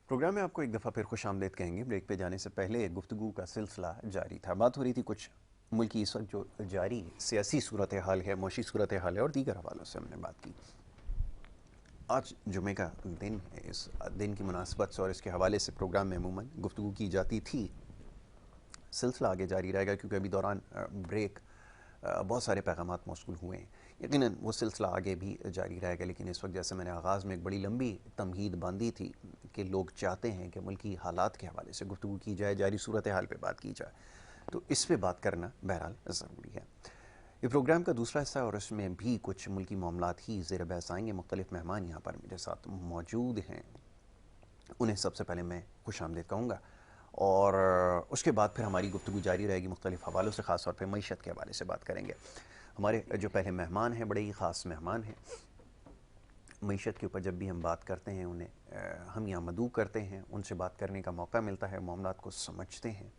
Programme में आपको एक दफ़ा फिर खुशामदीद कहेंगे। ब्रेक पे जाने से पहले गुफ्तगू का सिलसिला जारी था। बात हो रही थी कुछ मुल्क की इस वक्त जो जारी सियासी सूरत हाल है, मौशी सूरत हाल है और दीगर हवालों से हमने बात की। आज जुमे का दिन है। इस दिन की मुनासबत से और इसके हवाले से प्रोग्राम में अमूमन गुफ्तगू की जाती थी। सिलसिला आगे जारी रहेगा क्योंकि अभी दौरान ब्रेक बहुत सारे पैगामात मौसूल हुए हैं। यकीनन वो सिलसिला आगे भी जारी रहेगा, लेकिन इस वक्त जैसे मैंने आगाज़ में एक बड़ी लंबी तमहीद बांधी थी कि लोग चाहते हैं कि मुल्की हालात के हवाले से गुफ्तगू की जाए, जारी सूरत हाल पे बात की जाए, तो इस पे बात करना बहरहाल ज़रूरी है। ये प्रोग्राम का दूसरा हिस्सा और इसमें भी कुछ मुल्की मामलात ही ज़ेर बहस आएंगे। मुख्तलिफ़ मेहमान यहाँ पर मेरे साथ मौजूद हैं, उन्हें सबसे पहले मैं खुशामदीद कहूँगा और उसके बाद फिर हमारी गुफ्तगू जारी रहेगी। मुख्तलिफ़ हवालों से ख़ास तौर पर मईशत के हवाले से बात करेंगे। हमारे जो पहले मेहमान हैं बड़े ही ख़ास मेहमान हैं। मईशत के ऊपर जब भी हम बात करते हैं उन्हें हम यहाँ मदऊ करते हैं, उनसे बात करने का मौका मिलता है, मामलात को समझते हैं,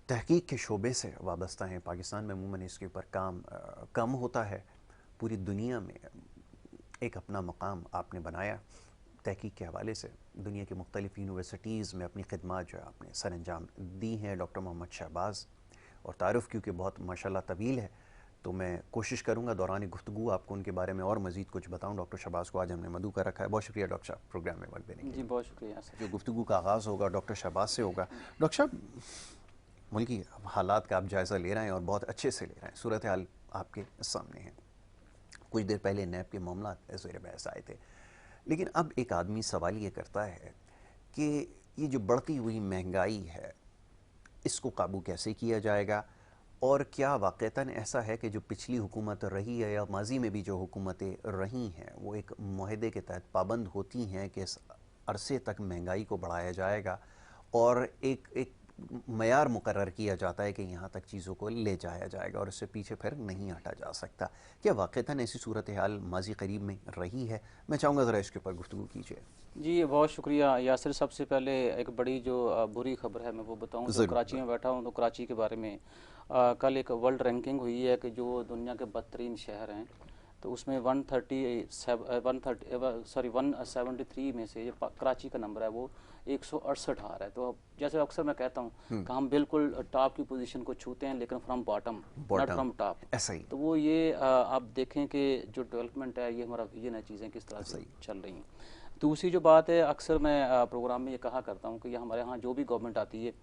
तहकीक के शोबे से वाबस्ता हैं। पाकिस्तान में अमूमन इसके ऊपर काम कम होता है। पूरी दुनिया में एक अपना मकाम आपने बनाया तहकीक के हवाले से। दुनिया की मुख्तलिफ़ यूनिवर्सिटीज़ में अपनी खिदमात जो है आपने सर अंजाम दी हैं। डॉक्टर मोहम्मद शहबाज, और तारुफ़ क्योंकि बहुत माशाल्लाह तवील है तो मैं कोशिश करूँगा दौरान गुफ्तगू आपको उनके बारे में और मज़ीद कुछ बताऊँ। डॉक्टर शहबाज को आज हमने मदऊ कर रखा है। बहुत शुक्रिया डॉक्टर साहब प्रोग्राम में वक्त देने के लिए। जी बहुत शुक्रिया सर। जो गुफ्तगू का आगाज़ होगा डॉक्टर शहबाज से होगा। डॉक्टर साहब, मुल्की हालात का आप जायज़ा ले रहे हैं और बहुत अच्छे से ले रहे हैं। सूरत हाल आपके सामने है। कुछ देर पहले नैब के मामला ज़ेर बहस आए थे, लेकिन अब एक आदमी सवाल ये करता है कि ये जो बढ़ती हुई महंगाई है इसको काबू कैसे किया जाएगा, और क्या वाक़तन ऐसा है कि जो पिछली हुकूमत रही है या माजी में भी जो हुकूमतें रही हैं वो एक मुआहदे के तहत पाबंद होती हैं कि इस अरसे तक महंगाई को बढ़ाया जाएगा और एक मयार मुकर्रर किया जाता है कि यहाँ तक चीज़ों को ले जाया जाएगा और इससे पीछे फिर नहीं हटा जा सकता। क्या वाक़तन ऐसी सूरत हाल माजी करीब में रही है? मैं चाहूँगा ज़रा इसके ऊपर गुफ्तगू कीजिए। जी बहुत शुक्रिया यासिर। सबसे पहले एक बड़ी जो बुरी खबर है मैं वो बताऊं। जो कराची में बैठा हूं तो कराची के बारे में कल एक वर्ल्ड रैंकिंग हुई है कि जो दुनिया के बदतरीन शहर हैं तो उसमें 173 में से कराची का नंबर है वो 168 आ रहा है। तो जैसे अक्सर मैं कहता हूँ कि हम बिल्कुल टॉप की पोजीशन को छूते हैं लेकिन from bottom not from top. ऐसा ही तो वो ये आप देखें कि जो डेवलपमेंट है ये हमारा विजन है, चीज़ें किस तरह से चल रही हैं। दूसरी जो बात है, अक्सर मैं प्रोग्राम में ये कहा करता हूँ कि ये हमारे यहाँ जो भी गवर्नमेंट आती है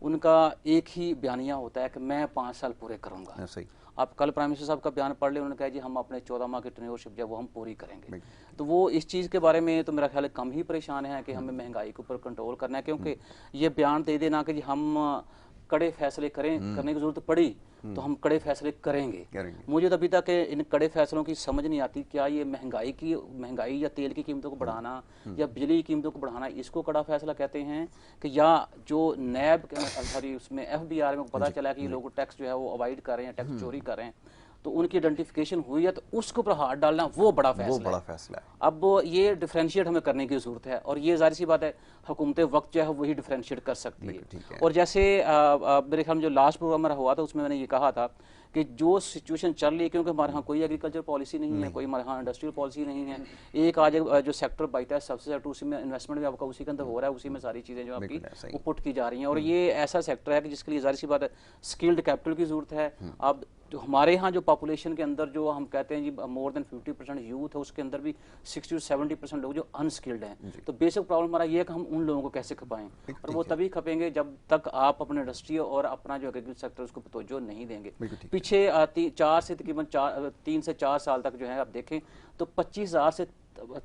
उनका एक ही बयानिया होता है कि मैं 5 साल पूरे करूँगा। आप कल प्राइम मिनिस्टर साहब का बयान पढ़ लें, उन्होंने कहा जी हम अपने 14 माह की टेन्योरशिप जब वो हम पूरी करेंगे। तो वो इस चीज़ के बारे में तो मेरा ख्याल है कम ही परेशान है कि हमें महंगाई के ऊपर कंट्रोल करना है, क्योंकि ये बयान दे देना कि जी हम कड़े फैसले करने की ज़रूरत पड़ी तो हम कड़े फैसले करेंगे। मुझे तो अभी तक इन कड़े फैसलों की समझ नहीं आती। क्या ये महंगाई या तेल की कीमतों को बढ़ाना या बिजली की कीमतों को बढ़ाना इसको कड़ा फैसला कहते हैं, कि या जो नैब सॉरी उसमें FBR में पता चला कि लोग टैक्स जो है वो अवॉइड कर रहे हैं, टैक्स चोरी कर रहे हैं, तो उनकी आइडेंटिफिकेशन हुई है तो उसके ऊपर हाथ डालना वो बड़ा फैसला है। अब ये डिफ्रेंशिएट हमें करने की ज़रूरत है और ये जाहिर सी बात है हुकूमत वक्त जो है वही डिफ्रेंशिएट कर सकती है। और जैसे मेरे ख्याल में जो लास्ट प्रोग्राम मेरा हुआ था उसमें मैंने ये कहा था कि जो सिचुएशन चल रही है, क्योंकि हमारे यहाँ कोई एग्रीकल्चर पॉलिसी नहीं है, कोई हमारे यहाँ इंडस्ट्रियल पॉलिसी नहीं है। एक आज जो सेक्टर बचता है सबसे ज़्यादा उसी में इन्वेस्टमेंट भी आपका उसी के अंदर हो रहा है, उसी में सारी चीज़ें जो आपकी वो पुट की जा रही हैं। और ये ऐसा सेक्टर है कि जिसके लिए जाहिर सी बात है स्किल्ड कैपिटल की ज़रूरत है। अब जो हमारे यहाँ जो पॉपुलेशन के अंदर जो हम कहते हैं जी मोर देन 50% यूथ है, उसके अंदर भी 60 to 70% लोग जो अनस्किल्ड हैं। तो बेसिक प्रॉब्लम हमारा ये है कि हम उन लोगों को कैसे खपाएं, और वो तभी खपेंगे जब तक आप अपने इंडस्ट्री और अपना जो एग्रीकल्चर सेक्टर उसको तवज्जो नहीं देंगे। पीछे 3 से 4 साल तक जो है आप देखें तो 25,000 से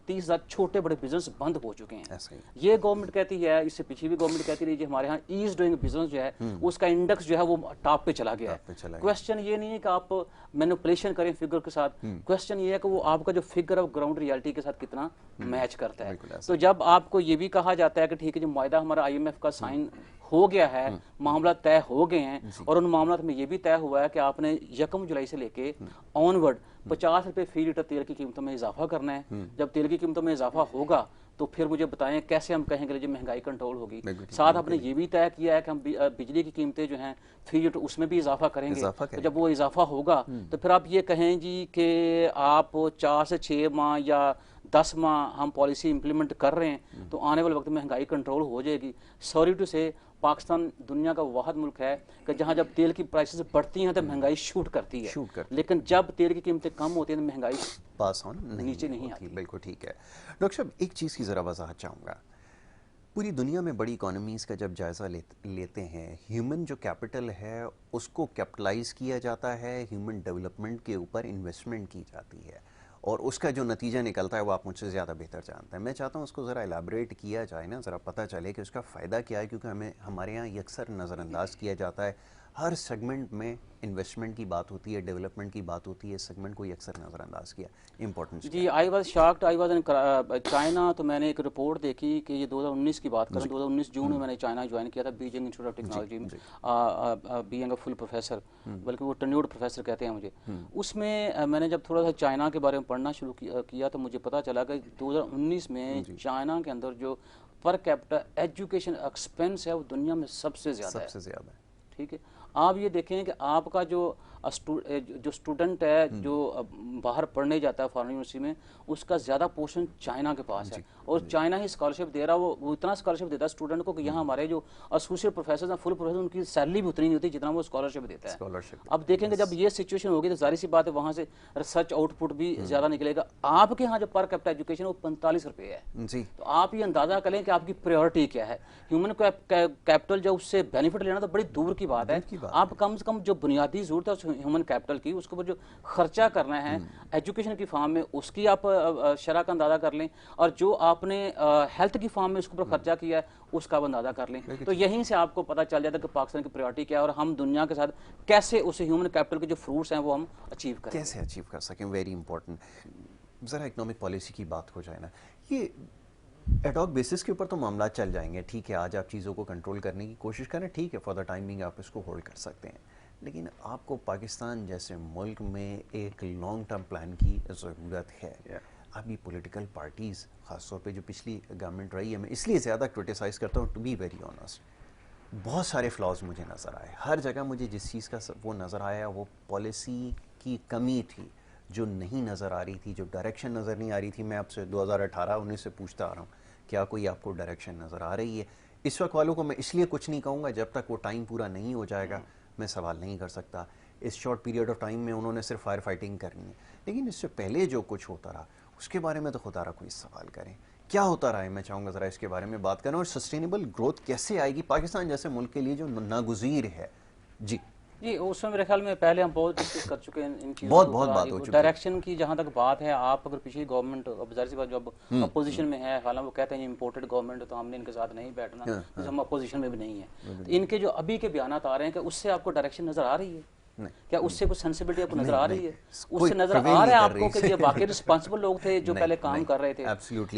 30,000 छोटे बड़े बिजनेस बंद हो चुके हैं। ये गवर्नमेंट कहती है, इससे पीछे भी गवर्नमेंट कहती रही, हमारे यहाँ ईज डूइंग बिजनेस जो है उसका इंडेक्स जो है वो टॉप पे चला गया है। क्वेश्चन ये नहीं है कि आप मैनिपुलेशन करें फिगर के साथ, क्वेश्चन ये है कि वो आपका जो फिगर ऑफ ग्राउंड रियलिटी के साथ कितना मैच करता है। तो जब आपको ये भी कहा जाता है कि ठीक है जो मुआहदा हमारा IMF का साइन हो गया है, मामला तय हो गए हैं, और उन मामला में ये भी तय हुआ है कि आपने 1 जुलाई से लेके ऑनवर्ड 50 रुपए फी लीटर तेल की कीमतों में इजाफा करना है। जब तेल की कीमतों में इजाफा होगा तो फिर मुझे बताएं कैसे हम कहेंगे जो महंगाई कंट्रोल होगी। साथ आपने ये भी तय किया है कि हम बिजली की कीमतें जो हैं फी यूनिट उसमें भी इजाफा करेंगे। तो जब वो इजाफा होगा तो फिर आप ये कहें जी कि आप 4 से 6 माह या 10 माह हम पॉलिसी इंप्लीमेंट कर रहे हैं तो आने वाले वक्त में महंगाई कंट्रोल हो जाएगी। सॉरी टू से पाकिस्तान दुनिया का वाहिद मुल्क है कि जहां जब तेल की प्राइसेस बढ़ती हैं तो महंगाई शूट करती है, लेकिन जब तेल की कीमतें कम होती हैं तो महंगाई पास ऑन नीचे नहीं आती। बिल्कुल ठीक है डॉक्टर साहब, एक चीज़ की ज़रा वजाहत चाहूँगा। पूरी दुनिया में बड़ी इकोनॉमीज़ का जब जायज़ा लेते हैं, ह्यूमन जो कैपिटल है उसको कैपिटलाइज किया जाता है, ह्यूमन डेवलपमेंट के ऊपर इन्वेस्टमेंट की जाती है और उसका जो नतीजा निकलता है वो आप मुझसे ज़्यादा बेहतर जानते हैं। मैं चाहता हूँ उसको ज़रा एलाबरेट किया जाए ना, ज़रा पता चले कि उसका फ़ायदा क्या है, क्योंकि हमारे यहाँ ये अक्सर नज़रअंदाज किया जाता है। हर सेगमेंट में इन्वेस्टमेंट की बात होती है, डेवलपमेंट की बात होती है, सेगमेंट को अक्सर नज़रअंदाज किया। इंपॉर्टेंस जी, I was shocked, I was in China. तो मैंने एक रिपोर्ट देखी कि ये 2019 की बात करें, 2019 जून में मैंने चाइना ज्वाइन किया था, बीजिंग इंस्टीट्यूट ऑफ टेक्नोलॉजी में, बीइंग अ फुल प्रोफेसर, बल्कि वो टेन्योर्ड प्रोफेसर कहते हैं मुझे। उसमें मैंने जब थोड़ा सा चाइना के बारे में पढ़ना शुरू किया तो मुझे पता चला कि 2019 में चाइना के अंदर जो पर कैपिटा एजुकेशन एक्सपेंस है वो दुनिया में सबसे ज़्यादा है। ठीक है, आप ये देखें कि आपका जो स्टूडेंट है जो बाहर पढ़ने जाता है फॉरेन यूनिवर्सिटी में, उसका ज़्यादा पोर्शन चाइना के पास है और चाइना ही स्कॉलरशिप दे रहा है। वो इतना स्कॉलरशिप देता है स्टूडेंट को कि यहाँ हमारे जो एसोसिएट प्रोफेसर हैं, फुल प्रोफेसर, उनकी सैलरी भी उतनी नहीं होती जितना वो स्कॉलरशिप देता है। अब देखेंगे जब ये सिचुएशन होगी तो जाहिर सी बात है वहाँ से रिसर्च आउटपुट भी ज़्यादा निकलेगा। आपके यहाँ जो पर कैपिटा एजुकेशन वो 45 रुपये है जी। तो आप ये अंदाज़ा करें कि आपकी प्रायोरिटी क्या है। ह्यूमन कैपिटल जो उससे बेनिफिट लेना तो बड़ी दूर की बात है। आप कम से कम जो बुनियादी जरूरत है ह्यूमन कैपिटल की, उसके ऊपर जो खर्चा करना है एजुकेशन की फॉर्म में, उसकी आप शरह का अंदाजा कर लें, और जो आपने हेल्थ की फॉर्म में उसके ऊपर खर्चा किया है उसका अंदाजा कर लें। तो यहीं से आपको पता चल जाता है कि पाकिस्तान की प्रायोरिटी क्या है और हम दुनिया के साथ कैसे उस ह्यूमन कैपिटल के जो फ्रूट्स हैं वो हम अचीव करें, कैसे अचीव कर सकें। Very important. ज़रा इकोनॉमिक पॉलिसी की बात हो जाए ना, ये एडॉक बेसिस के ऊपर तो मामला चल जाएंगे, ठीक है, आज आप चीज़ों को कंट्रोल करने की कोशिश करें, ठीक है, फॉर द टाइमिंग आप इसको होल्ड कर सकते हैं, लेकिन आपको पाकिस्तान जैसे मुल्क में एक लॉन्ग टर्म प्लान की ज़रूरत है। अभी पॉलिटिकल पार्टीज़ ख़ासतौर पे जो पिछली गवर्नमेंट रही है, मैं इसलिए ज़्यादा क्रिटिसाइज़ करता हूँ टू बी वेरी ऑनेस्ट, बहुत सारे फ्लॉज मुझे नज़र आए। हर जगह मुझे जिस चीज़ का वो नज़र आया वो पॉलिसी की कमी थी, जो नहीं नज़र आ रही थी, जो डायरेक्शन नज़र नहीं आ रही थी। मैं आपसे 2018-19 से पूछता आ रहा हूँ, क्या कोई आपको डायरेक्शन नज़र आ रही है? इस वक्त वालों को मैं इसलिए कुछ नहीं कहूँगा, जब तक वो टाइम पूरा नहीं हो जाएगा मैं सवाल नहीं कर सकता। इस शॉर्ट पीरियड ऑफ टाइम में उन्होंने सिर्फ फायर फाइटिंग करनी है, लेकिन इससे पहले जो कुछ होता रहा उसके बारे में तो खुदा रहा कोई सवाल करें, क्या होता रहा है, मैं चाहूँगा ज़रा इसके बारे में बात करें। और सस्टेनेबल ग्रोथ कैसे आएगी पाकिस्तान जैसे मुल्क के लिए जो नागुज़ीर है। जी जी, उसमें मेरे ख्याल में पहले हम बहुत डिस्कस कर चुके हैं इन चीज़ों, बहुत बात हो चुकी है। डायरेक्शन की जहाँ तक बात है, आप अगर पिछली गवर्नमेंट, अब जाहिर सी बात जो अपोजिशन में है, हालांकि वो कहते हैं इम्पोर्टेड गवर्नमेंट, तो हमने इनके साथ नहीं बैठना, तो हम अपोजिशन में भी नहीं है। तो इनके जो अभी के बयान आ रहे हैं कि उससे आपको डायरेक्शन नज़र आ रही है क्या, उससे कुछ सेंसिबिलिटी आपको नजर आ रही है? उससे नजर आ रहा है आपको कि ये वाकई रिस्पांसिबल लोग थे जो पहले काम कर रहे थे?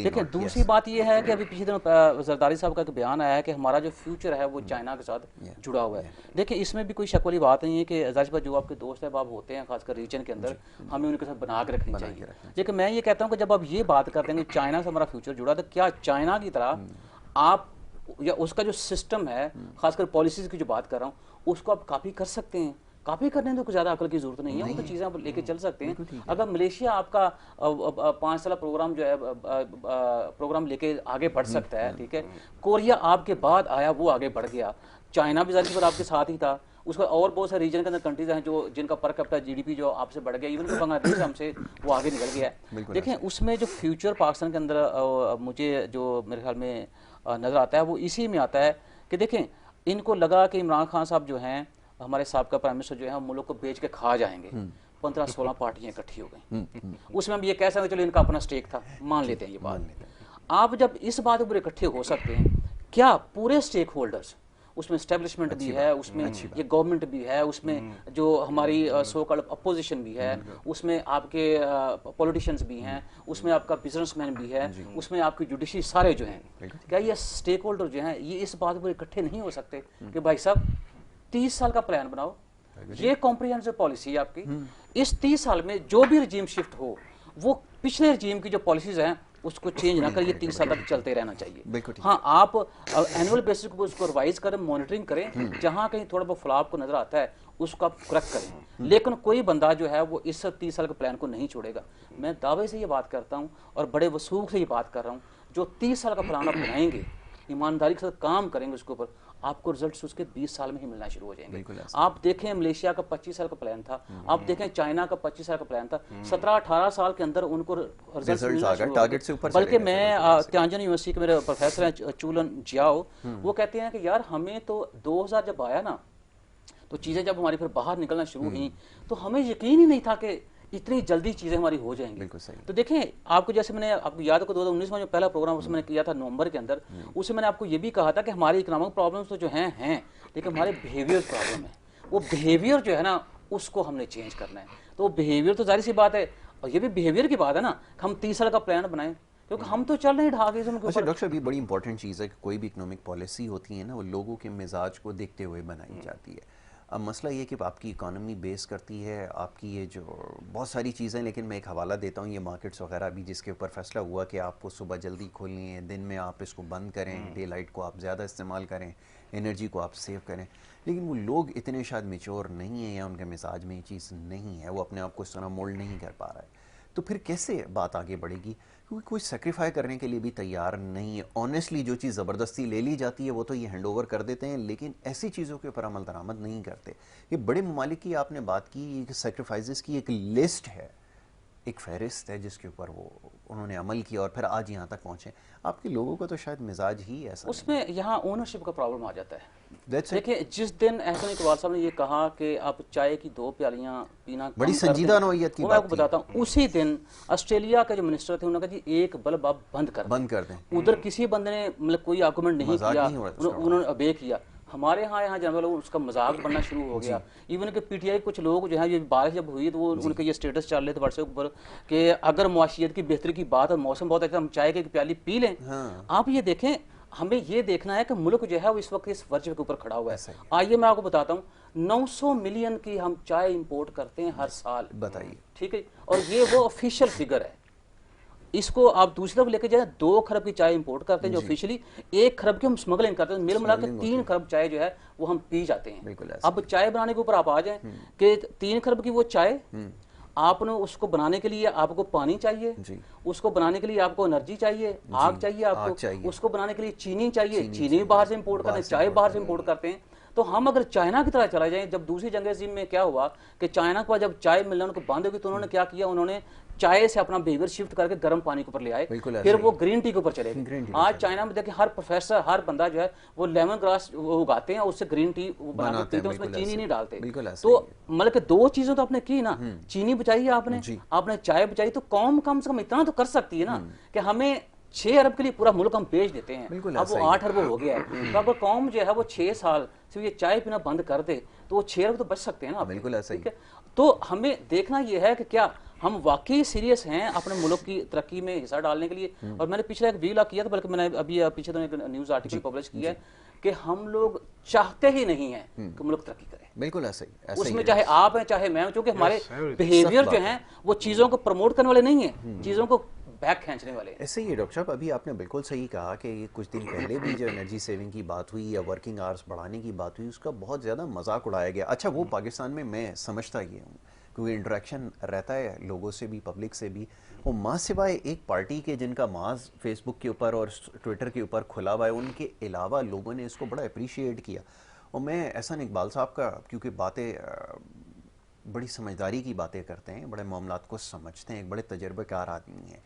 देखिए, दूसरी बात ये है कि अभी पिछले दिनों जरदारी साहब का एक बयान आया है कि हमारा जो फ्यूचर है वो चाइना के साथ जुड़ा हुआ है। देखिए, इसमें भी कोई शक वाली बात नहीं है कि जाहिर जो आपके दोस्त अहबाब होते हैं खासकर रीजन के अंदर, हमें उनके साथ बना के रखनी चाहिए। लेकिन मैं ये कहता हूँ कि जब आप ये बात करते हैं कि चाइना से हमारा फ्यूचर जुड़ा, तो क्या चाइना की तरह आप या उसका जो सिस्टम है, खासकर पॉलिसीज की जो बात कर रहा हूँ, उसको आप कॉपी कर सकते हैं? कॉपी करने में तो ज़्यादा अकल की जरूरत नहीं है, वो तो चीज़ें आप लेके चल सकते हैं। अगर मलेशिया आपका 5 साल प्रोग्राम जो है प्रोग्राम लेके आगे बढ़ सकता है, ठीक है, कोरिया आपके बाद आया, वो आगे बढ़ गया, चाइना भी जाहिर पर आपके साथ ही था, उसका और बहुत सारे रीजन के अंदर कंट्रीज हैं जो जिनका पर कैपिटा जीडीपी जो आपसे बढ़ गया, इवन कि बांग्लादेश हमसे वो आगे निकल गया है। देखें, उसमें जो फ्यूचर पाकिस्तान के अंदर मुझे जो मेरे ख्याल में नज़र आता है वो इसी में आता है कि देखें, इनको लगा कि इमरान खान साहब जो हैं, हमारे साहब का प्राइम मिनिस्टर जो है, हम मुल्क को बेच के खा जाएंगे। 15-16 पार्टियां इकट्ठी हो गई, उसमें हम ये कह सकते हैं चलो इनका अपना स्टेक था, मान लेते हैं ये बात। आप जब इस बात पर इकट्ठे हो सकते हैं, क्या पूरे स्टेक होल्डर्स, उसमें एस्टेब्लिशमेंट भी है, उसमें ये गवर्नमेंट भी है, उसमें जो हमारी सो कॉल्ड अपोजिशन भी है, उसमें आपके पॉलिटिशियंस भी हैं, उसमें आपका बिजनेसमैन भी है, उसमें आपकी जुडिशरी, सारे जो हैं, क्या ये स्टेक होल्डर जो हैं ये इस बात पर इकट्ठे नहीं हो सकते कि भाई साहब 30 साल का प्लान बनाओ, ये कॉम्प्रिहेंसिव पॉलिसी है आपकी, इस 30 साल में जो भी रजीम शिफ्ट हो वो पिछले रजीम की जो पॉलिसीज हैं उसको चेंज ना करिए, 30 साल तक चलते रहना चाहिए। हाँ, आप एनुअल बेसिस पर उसको रिवाइज करें, मॉनिटरिंग करें, जहाँ कहीं थोड़ा बहुत फ्लॉप को नजर आता है उसको आप क्रैक करें। लेकिन कोई बंदा जो है वो इस 30 साल के प्लान को नहीं छोड़ेगा। मैं दावे से ये बात करता हूँ और बड़े वसूख से ये बात कर रहा हूँ, जो 30 साल का प्लान आप बनाएंगे, ईमानदारी के साथ काम करेंगे उसके ऊपर, आपको रिजल्ट्स उसके 20 साल में ही मिलना शुरू हो जाएंगे। आप देखें मलेशिया का 25 साल का प्लान था, आप देखें चाइना का 25 साल का प्लान था, 17-18 साल के अंदर उनको रिजल्ट्स मिलना शुरू हो गए। बल्कि मैं त्यांजन यूनिवर्सिटी के मेरे प्रोफेसर हैं चूलन जियाओ, वो कहते हैं कि यार हमें तो 2000 जब आया ना, तो चीज़ें जब हमारी फिर बाहर निकलना शुरू हुई, तो हमें यकीन ही नहीं था कि इतनी जल्दी चीज़ें हमारी हो जाएंगी। बिल्कुल सही। तो देखें, आपको जैसे मैंने आपको याद हो 2019 में जो पहला प्रोग्राम उसमें मैंने किया था नवंबर के अंदर, उसमें मैंने आपको ये भी कहा था कि हमारी इकोनॉमिक प्रॉब्लम्स तो जो हैं लेकिन हमारे बिहेवियर प्रॉब्लम है। वो बिहेवियर जो है ना, उसको हमने चेंज करना है। तो बिहेवियर तो जाहिर सी बात है, और ये भी बिहेवियर की बात है ना, हम 30 साल का प्लान बनाएं, क्योंकि हम तो चल रहे हैं ढाके से। अच्छा डॉक्टर साहब, ये बड़ी इंपॉर्टेंट चीज़ है कि कोई भी इकोनॉमिक पॉलिसी होती है ना, वो लोगों के मिजाज को देखते हुए बनाई जाती है। अब मसला ये कि आपकी इकॉनमी बेस करती है आपकी ये जो बहुत सारी चीज़ें, लेकिन मैं एक हवाला देता हूँ, ये मार्केट्स वगैरह अभी जिसके ऊपर फैसला हुआ कि आपको सुबह जल्दी खोलनी है, दिन में आप इसको बंद करें, डे लाइट को आप ज़्यादा इस्तेमाल करें, एनर्जी को आप सेव करें, लेकिन वो लोग इतने शायद मेच्योर नहीं हैं या उनके मिजाज में ये चीज़ नहीं है, वो अपने आप को इस तरह मोल्ड नहीं कर पा रहा है। तो फिर कैसे बात आगे बढ़ेगी? क्योंकि कोई सेक्रीफाई करने के लिए भी तैयार नहीं है। ऑनेस्टली जो चीज़ ज़बरदस्ती ले ली जाती है वो तो ये हैंड ओवर कर देते हैं, लेकिन ऐसी चीज़ों के ऊपर अमल दरामद नहीं करते। ये बड़े ममालिक की आपने बात की, सेक्रीफाइसेस की एक लिस्ट है, एक फहरिस्त है जिसके ऊपर वो उन्होंने अमल किया और फिर आज यहाँ तक पहुँचे। आपके लोगों का तो शायद मिजाज ही ऐसा उसमें यहाँ ओनरशिप का प्रॉब्लम आ जाता है। That's it. देखिए, जिस दिन एहसन इकबाल साहब ने ये कहा कि आप चाय की 2 प्यालियाँ पीना बड़ी कम कर संजीदा दें, नौइयत की वो मैं बात आपको बताता हूँ, उसी दिन ऑस्ट्रेलिया के जो मिनिस्टर थे उन्होंने कहा जी एक बल्ब आप बंद कर दें। उधर किसी बंदे ने मतलब कोई आर्गूमेंट नहीं किया, उन्होंने अबे किया। हमारे यहाँ जनरल लोग उसका मजाक बनना शुरू हो गया। इवन के पीटीआई कुछ लोग जो है, ये बारिश जब हुई तो वो उनके ये स्टेटस चल रहे थे व्हाट्सएप पर कि अगर मुआशियत की बेहतरी की बात और मौसम बहुत अच्छा, हम चाय की प्याली पी लें। आप ये देखें, हमें ये देखना है कि मुल्क जो है वो इस वक्त इस वजह के ऊपर खड़ा हुआ है। आइए मैं आपको बताता हूँ, 900 मिलियन की हम चाय इंपोर्ट करते हैं हर साल। बताइए, ठीक है, और ये वो ऑफिशियल फिगर है। इसको आप दूसरी तरफ लेके जाए, 2 खरब की चाय इंपोर्ट करते हैं जो ऑफिशियली, 1 खरब की हम स्मगलिंग करते हैं, मिल मिला के 3 खरब चाय जो है वो हम पी जाते हैं। अब चाय बनाने के ऊपर आप आ जाए कि 3 खरब की वो चाय, आपने उसको बनाने के लिए आपको पानी चाहिए, उसको बनाने के लिए आपको एनर्जी चाहिए, आग चाहिए आपको, उसको बनाने के लिए चीनी चाहिए, चीनी भी बाहर से इंपोर्ट करते हैं, चाय बाहर से इंपोर्ट करते हैं। तो हम अगर चाइना की तरह चला जाए, जब दूसरी जंग अज़ीम में क्या हुआ कि चाइना के बाद जब चाय मिलना उनको बंद होगी, तो उन्होंने क्या किया, उन्होंने चाय से अपना बिहेवियर शिफ्ट करके गर्म पानी के ऊपर ले आए, फिर वो ग्रीन टी के ऊपर चले गए। आज चाइना में देखिए हर प्रोफेसर, हर बंदा जो है वो लेमन ग्रास उगाते हैं, उससे ग्रीन टी बना के पीते हैं, उसमें चीनी नहीं डालते। तो मतलब कि 2 चीजें तो आपने की ना, चीनी बचाई आपने चाय बचाई, तो कौम कम से कम इतना तो कर सकती है ना कि हमें 6 अरब के लिए पूरा मुल्क हम बेच देते हैं, अब वो 8 अरब हो गया है। तो अगर कौम जो है वो 6 साल सिर्फ ये चाय पीना बंद कर दे तो वो 6 अरब तो बच सकते हैं ना। बिल्कुल ऐसा ही। तो हमें देखना ये है कि क्या हम वाकई सीरियस हैं अपने मुल्क की तरक्की में हिस्सा डालने के लिए। और मैंने पिछले एक वीडियो किया था, बल्कि मैंने अभी पीछे तो एक न्यूज़ आर्टिकल पब्लिश किया है कि हम लोग चाहते ही नहीं हैं कि मुल्क तरक्की करे। बिल्कुल ऐसा ही, उसमें चाहे आप हैं चाहे मैं हूं, क्योंकि हमारे बिहेवियर जो हैं वो चीज़ों को प्रमोट करने वाले नहीं हैं, चीज़ों को बैक खींचने वाले। ऐसे ही डॉक्टर साहब, अभी आपने बिल्कुल सही कहा कि ये कुछ दिन पहले भी जो एनर्जी सेविंग की बात हुई या वर्किंग आवर्स बढ़ाने की बात हुई, उसका बहुत ज़्यादा मजाक उड़ाया गया। अच्छा, वो पाकिस्तान में मैं समझता ये हूँ क्योंकि इंटरेक्शन रहता है लोगों से भी, पब्लिक से भी, वो माँ सिवाय एक पार्टी के जिनका माज फेसबुक के ऊपर और ट्विटर के ऊपर खुला हुआ है, उनके अलावा लोगों ने इसको बड़ा अप्रिशिएट किया। और मैं एहसान इकबाल साहब का, क्योंकि बातें बड़ी समझदारी की बातें करते हैं, बड़े मामलात को समझते हैं, एक बड़े तजर्बेकार आदमी हैं।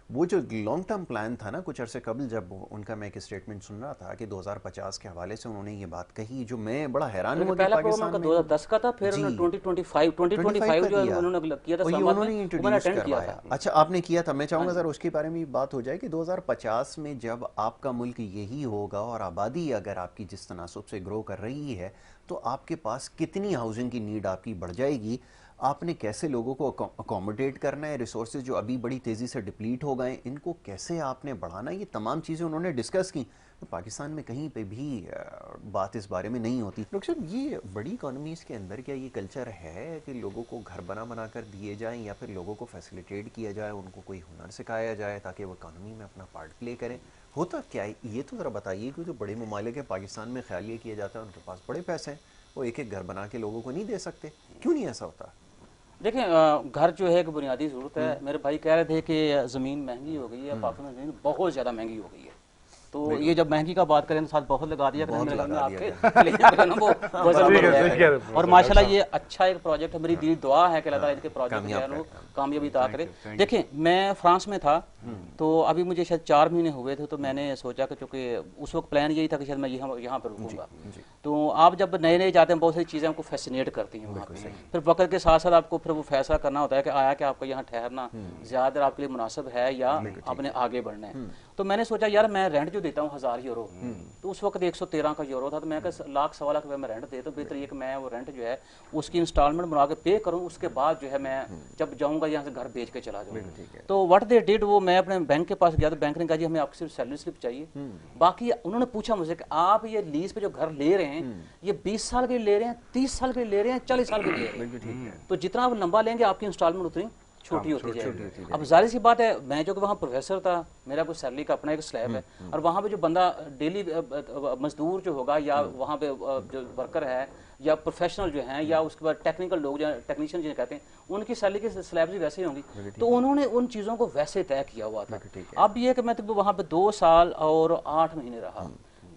वो जो लॉन्ग टर्म प्लान था ना, कुछ अरसे कबल जब उनका मैं एक स्टेटमेंट सुन रहा था कि 2050 के हवाले से उन्होंने ये बात कही, जो मैं बड़ा हैरान हुआ कि पाकिस्तान में 2010 का था, फिर 2025 जो उन्होंने किया था, उन्होंने इंट्रोड्यूस करवाया। अच्छा, आपने किया था, मैं चाहूँगा ज़रा उसके बारे में बात हो जाए कि 2050 में जब आपका मुल्क यही होगा और आबादी अगर आपकी जिस तनासब से ग्रो कर रही है, तो आपके पास कितनी हाउसिंग की नीड आपकी बढ़ जाएगी, आपने कैसे लोगों को अकोमोडेट करना है, रिसोर्सेज जो अभी बड़ी तेज़ी से डिप्लीट हो गए इनको कैसे आपने बढ़ाना, ये तमाम चीज़ें उन्होंने डिस्कस की। तो पाकिस्तान में कहीं पे भी बात इस बारे में नहीं होती। डॉक्टर साहब, ये बड़ी इकॉनमीज़ के अंदर क्या ये कल्चर है कि लोगों को घर बना कर दिए जाएँ या फिर लोगों को फैसिलिटेट किया जाए, उनको कोई हुनर सिखाया जाए ताकि वो इकॉनमी में अपना पार्ट प्ले करें? होता क्या है ये तो ज़रा बताइए, क्योंकि बड़े ममालिक है, पाकिस्तान में ख्याल ये किया जाता है उनके पास बड़े पैसे हैं, वो एक एक घर बना के लोगों को नहीं दे सकते? क्यों नहीं ऐसा होता? देखें, घर जो है एक बुनियादी ज़रूरत है। मेरे भाई कह रहे थे कि ज़मीन महंगी हो गई है, पाकिस्तान में ज़मीन बहुत ज़्यादा महंगी हो गई है। तो ये जब महंगी का बात करें तो साथ बहुत लगा दिया कि मेरे घर में आपके ले ना वो वजन बढ़ जाएगा। और माशाल्लाह ये अच्छा एक प्रोजेक्ट है। मेरी दिली दुआ है कि अल्लाह ताला इनके प्रोजेक्ट जो है वो कामयाबी अता करे। देखें, मैं फ्रांस में था, तो अभी मुझे शायद 4 महीने हुए थे, तो मैंने सोचा कि चूँकि उस वक्त प्लान यही था कि शायद मैं यहाँ पर रुकूंगा। तो आप जब नए नए जाते हैं, बहुत सारी चीज़ें आपको फैसिनेट करती हैं वहाँ पे। फिर वक्त के साथ साथ आपको फिर वो फैसला करना होता है कि आया कि आपका यहाँ ठहरना ज़्यादा आपके लिए मुनासिब है या आपने आगे बढ़ना है। तो मैंने सोचा यार मैं रेंट जो देता हूँ 1000 यूरो, तो उस वक्त 113 का यूरो था, तो मैं कहा लाख सवा लाख रुपये मैं रेंट दे, तो बेहतर ये कि मैं वो रेंट जो है उसकी इंस्टॉलमेंट बना के पे करूँ, उसके बाद जो है मैं जब जाऊँगा यहाँ से घर बेच के चला जाऊँ। तो व्हाट दे डिड, वो मैं अपने बैंक के पास गया तो बैंक ने कहा जी हमें आपकी सिर्फ सैलरी स्लिप चाहिए। बाकी उन्होंने पूछा मुझे कि आप ये लीज पे जो घर ले रहे हैं ये 20 साल के लिए ले रहे हैं, 30 साल के लिए ले रहे हैं, 40 साल के लिए ले रहे हैं, तो जितना आप लंबा लेंगे आपकी इंस्टॉलमेंट उतनी छोटी होती जाएगी। अब जाहिर सी बात है, मैं जो कि वहाँ प्रोफेसर था, मेरा कुछ सैलरी का अपना एक स्लैब है, और वहाँ पे जो बंदा डेली मजदूर जो होगा या वहाँ पे जो वर्कर है या प्रोफेशनल जो हैं या उसके बाद टेक्निकल लोग जो टेक्नीशियन जिन्हें कहते हैं, उनकी सैलरी की स्लैब भी वैसे ही होंगी। तो उन्होंने उन चीज़ों को वैसे तय किया हुआ था। अब ये कि मैं तो वहाँ पे 2 साल और 8 महीने रहा,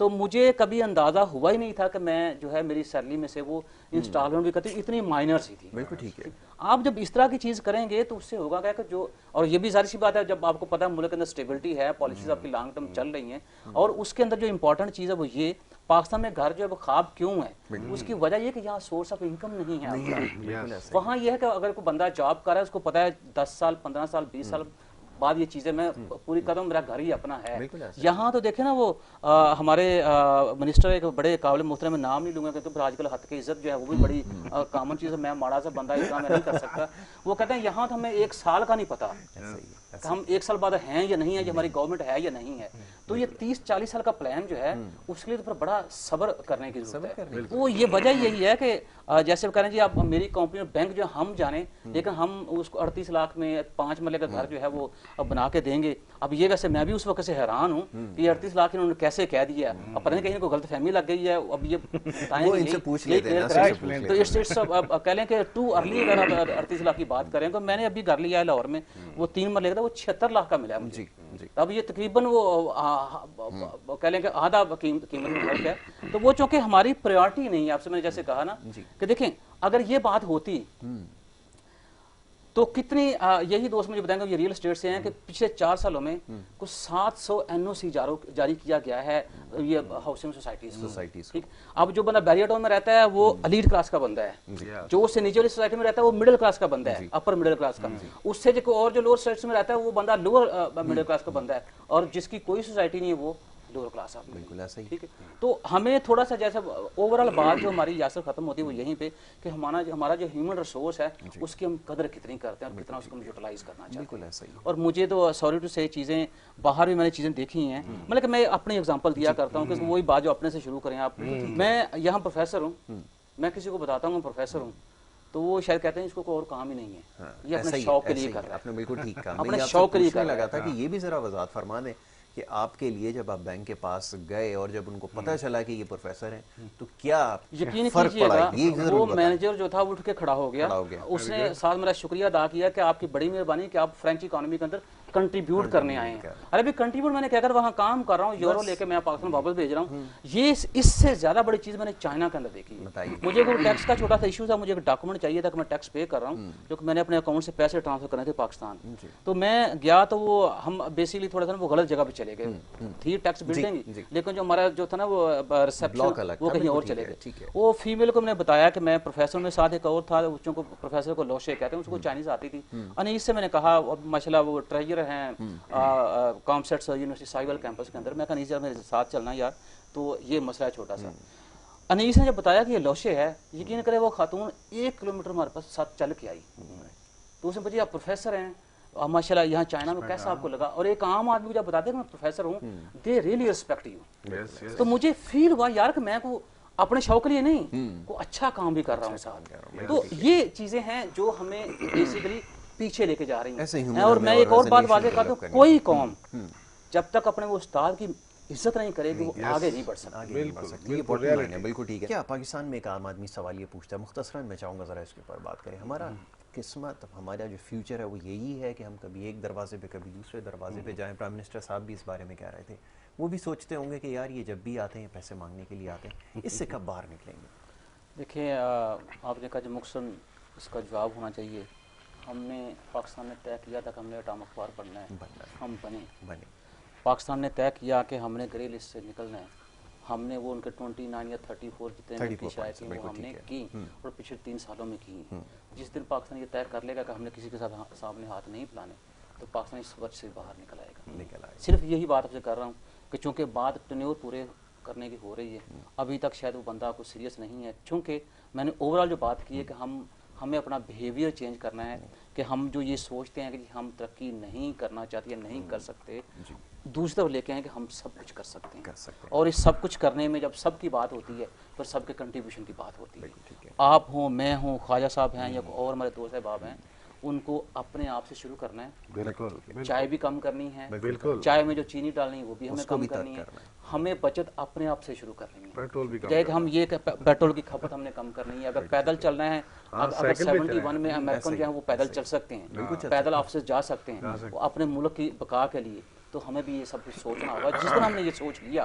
तो मुझे कभी अंदाज़ा हुआ ही नहीं था कि मैं जो है मेरी सैलरी में से वो इंस्टॉलमेंट भी करती, इतनी माइनर सी थी। बिल्कुल ठीक है। आप जब इस तरह की चीज़ करेंगे तो उससे होगा क्या कि जो, और ये भी जाहिर सी बात है, जब आपको पता है मुल्क के अंदर स्टेबिलिटी है, पॉलिसीज आपकी लॉन्ग टर्म चल रही हैं, और उसके अंदर जो इंपॉर्टेंट चीज़ है वो ये, पाकिस्तान में घर जो है वो ख्वाब क्यों है, उसकी वजह ये कि यहाँ सोर्स ऑफ इनकम नहीं है। वहाँ यह है कि अगर कोई बंदा जॉब कर रहा है, उसको पता है 10 साल 15 साल 20 साल बाद ये चीज़ें मैं पूरी कर रहा हूँ, मेरा घर ही अपना है। यहाँ तो देखे ना वो हमारे मिनिस्टर एक बड़े काबिल मोहतरम, में नाम नहीं लूंगा क्योंकि तो आजकल हद की इज्जत जो है वो भी बड़ी कॉमन चीज़ है, मैं माड़ा सा बंदा इतना मैं नहीं कर सकता। वो कहते हैं यहाँ तो हमें 1 साल का नहीं पता हम 1 साल बाद हैं या नहीं है, ये हमारी गवर्नमेंट है या नहीं है। तो ये 30-40 साल का प्लान जो है उसके लिए तो फिर बड़ा सब्र करने की जरूरत है। वो ये वजह यही है कि जैसे कह रहे हैं जी आप मेरी कंपनी में बैंक जो हम जाने, लेकिन हम उसको 38 लाख में 5 मरले का घर जो है वो बना के देंगे। अब ये वैसे मैं भी उस वक्त से हैरान हूँ कि 38 लाख इन्होंने कैसे कह दिया, अब पता नहीं कहीं को गलतफहमी लग गई है। अब ये तो इट्स कह लें कि टू अर्ली अगर आप 38 लाख की बात करें, तो मैंने अभी घर लिया है लाहौर में, वो 3 मरले का था, वो 76 लाख का मिला है मुझे। अब ये तकरीबन वो कह लें कि आधा कीमत में फर्क है। तो वो चूंकि हमारी प्रायोरिटी नहीं है, आपसे मैंने जैसे कहा ना कि देखें अगर ये बात होती तो कितनी यही दोस्त मुझे बताएंगे, ये रियल एस्टेट से हैं कि पिछले 4 सालों में कुछ 700 NOC जारी किया गया है ये हाउसिंग सोसाइटीज। ठीक, अब जो बंदा बैरियर टाउन में रहता है वो एलीट क्लास का बंदा है, जो उससे नीचे वाली सोसाइटी में रहता है वो मिडिल क्लास का बंदा है, अपर मिडिल क्लास का, उससे जो और जो लोअर सोसाइटी में रहता है वो बंदा लोअर मिडिल क्लास का बंदा है, और जिसकी कोई सोसाइटी नहीं है वो लोअर क्लास आप। बिल्कुल ऐसा ही। ठीक है, तो हमें थोड़ा सा जैसे ओवरऑल बात जो हमारी यासर खत्म होती है वो यहीं पे कि हमारा जो ह्यूमन रिसोर्स है उसकी हम कदर कितनी करते हैं और कितना उसको हम यूटिलाइज करना चाहते हैं। बिल्कुल ऐसा ही। और मुझे तो सॉरी टू से चीज़ें बाहर भी मैंने चीज़ें देखी हैं, मतलब कि मैं अपनी एग्जांपल दिया करता हूँ कि वही बात जो अपने से शुरू करें आप। मैं यहाँ प्रोफेसर हूँ, मैं किसी को बताता हूँ मैं प्रोफेसर हूँ, तो वो शायद कहते हैं इसको कोई और काम ही नहीं है, ये अपने शौक के लिए कर रहा है। आपने बिल्कुल ठीक कहा। अपने शौक के लिए कर लगा था कि ये भी जरा वजाहत फरमा दें कि आपके लिए जब आप बैंक के पास गए और जब उनको पता चला कि ये प्रोफेसर हैं तो क्या यकीन फर्क पड़ा? कीजिएगा वो मैनेजर जो था वो उठ के खड़ा हो गया। उसने साथ मेरा शुक्रिया अदा किया कि आपकी बड़ी मेहरबानी कि आप फ्रेंच इकोनॉमी के अंदर कंट्रीब्यूट करने आए हैं। अरे भी कंट्रीब्यूट मैंने क्या कर वहाँ काम कर रहा हूँ, यूरो लेके मैं पाकिस्तान वापस भेज रहा हूँ। ये इससे ज्यादा बड़ी चीज मैंने चाइना के अंदर देखी है। मुझे कोई टैक्स का छोटा सा इशू था, मुझे एक डॉक्यूमेंट चाहिए था कि मैं टैक्स पे कर रहा हूँ, जो कि मैंने अपने अकाउंट से पैसे ट्रांसफर करने थे पाकिस्तान। तो मैं गया तो वो हम बेसिकली थोड़ा सा वो गलत जगह पे चले गए थी टैक्स बिल्डिंग, लेकिन जो हमारा जो था ना वो रिसेप्शन वो कहीं और चले गए। वो फीमेल को मैंने बताया कि मैं प्रोफेसर में साथ एक और था, बच्चों को प्रोफेसर को लोशे कहते हैं, उसको चाइनीज आती थी। अनीस से मैंने कहा माशाल्लाह वो ट्रेजर हैं कॉमसेट्स यूनिवर्सिटी साइवल कैंपस के अंदर, मैं कहा अनीस यार मेरे साथ चलना यार, तो ये मसला है छोटा सा। अनीस ने जब बताया कि ये लोशे है, यकीन करे वो खातून 1 किलोमीटर हमारे पास साथ चल के आई। तो उसने पूछा आप प्रोफेसर हैं माशाल्लाह, यहाँ चाइना में कैसा आपको लगा? और एक आम आदमी को जब बताते हैं मैं प्रोफेसर हूँ, दे रियली रिस्पेक्ट यू। तो मुझे फील हुआ यार कि मैं को अपने शौक के लिए नहीं को अच्छा काम भी कर रहा हूँ साथ। तो ये चीजें हैं जो हमें बेसिकली पीछे लेके जा रही हैं। और मैं एक और बात वाज़ेह कर दूं, कोई कौम जब तक अपने वो उस्ताद की इज्जत नहीं करेगी वो आगे नहीं बढ़ सकता। आगे नहीं बढ़ सकती, ये बॉटम लाइन है, बिल्कुल ठीक है। क्या पाकिस्तान में एक आम आदमी सवाल ये पूछता है, मुख्तसरन मैं चाहूँगा ज़रा इसके ऊपर बात करें। हमारा किस्मत, हमारा जो फ्यूचर है वो यही है कि हम कभी एक दरवाजे पे कभी दूसरे दरवाजे पे जाएं। प्राइम मिनिस्टर साहब भी इस बारे में कह रहे थे, वो भी सोचते होंगे कि यार ये जब भी आते हैं पैसे मांगने के लिए आते हैं, इससे कब बाहर निकलेंगे? देखिए आपने कहा जो मुख्तसरन इसका जवाब होना चाहिए। हमने पाकिस्तान ने तय किया था कि हमने एटॉमिक पावर बनना है, हम बने। पाकिस्तान ने तय किया कि हमने ग्रे लिस्ट से निकलना है, हमने वो उनके 29 या 34 जितने भी शायद थी वो हमने की और पिछले 3 सालों में की। जिस दिन पाकिस्तान ये तय कर लेगा कि हमने किसी के साथ सामने हाथ नहीं फैलाने, तो पाकिस्तान इस वक्त से बाहर निकल आएगा। सिर्फ यही बात आपसे कर रहा हूँ कि चूँकि बात टेन्योर पूरे करने की हो रही है, अभी तक शायद वो बंदा कुछ सीरियस नहीं है। चूँकि मैंने ओवरऑल जो बात की है कि हमें अपना बिहेवियर चेंज करना है कि हम जो ये सोचते हैं कि हम तरक्की नहीं करना चाहते या नहीं कर सकते, दूसरी तरफ लेके आए कि हम सब कुछ कर सकते हैं। और इस सब कुछ करने में जब सबकी बात होती है फिर सबके कंट्रीब्यूशन की बात होती है। आप हों, मैं हूँ, ख्वाजा साहब हैं या और हमारे दोस्त साहब हैं, उनको अपने आप से शुरू करना है। बिल्कुल। चाय भी कम करनी है, बिल्कुल। चाय में जो चीनी डालनी है वो भी हमें कम करनी है। हमें बचत अपने आप से शुरू करनी है। पेट्रोल भी चाहे कि हम ये पेट्रोल की खपत हमने कम करनी है। अगर पैदल चलना है, अगर 71 में अमेरिकन जो है वो पैदल चल सकते हैं, पैदल ऑफिस जा सकते हैं, वो अपने मुल्क की बका के लिए, तो हमें भी ये सब कुछ सोचना होगा। जिस तरह हमने ये सोच लिया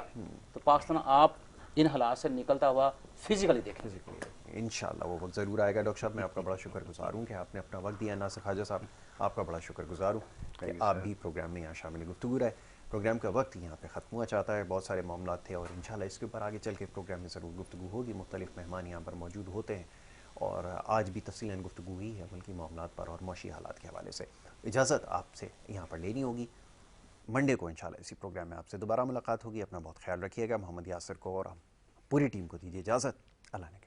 तो पाकिस्तान आप इन हालात से निकलता हुआ फिजिकली देखें। इंशाल्लाह वो वक्त ज़रूर आएगा। डॉक्टर साहब मैं आपका बड़ा शुक्रगुजार हूँ कि आपने अपना वक्त दिया। नासिर ख्वाजा साहब आपका बड़ा शुक्रगुजार हूँ कि आप भी प्रोग्राम में यहाँ शामिल गुफ्तगू रहे। प्रोग्राम का वक्त यहाँ पे ख़त्म हुआ चाहता है, बहुत सारे मामला थे और इंशाल्लाह इसके ऊपर आगे चल के प्रोग्राम में ज़रूर गुफ्तगू होगी। मुख्तलिफ मेहमान यहाँ पर मौजूद होते हैं और आज भी तफसीलन गुफ्तगू हुई है मुल्की मामलात पर और मौशी हालात के हवाले से। इजाज़त आपसे यहाँ पर लेनी होगी। मंडे को इंशाल्लाह इसी प्रोग्राम में आपसे दोबारा मुलाकात होगी। अपना बहुत ख्याल रखिएगा। मोहम्मद यासिर को और पूरी टीम को दीजिए इजाज़त। अल्लाह ने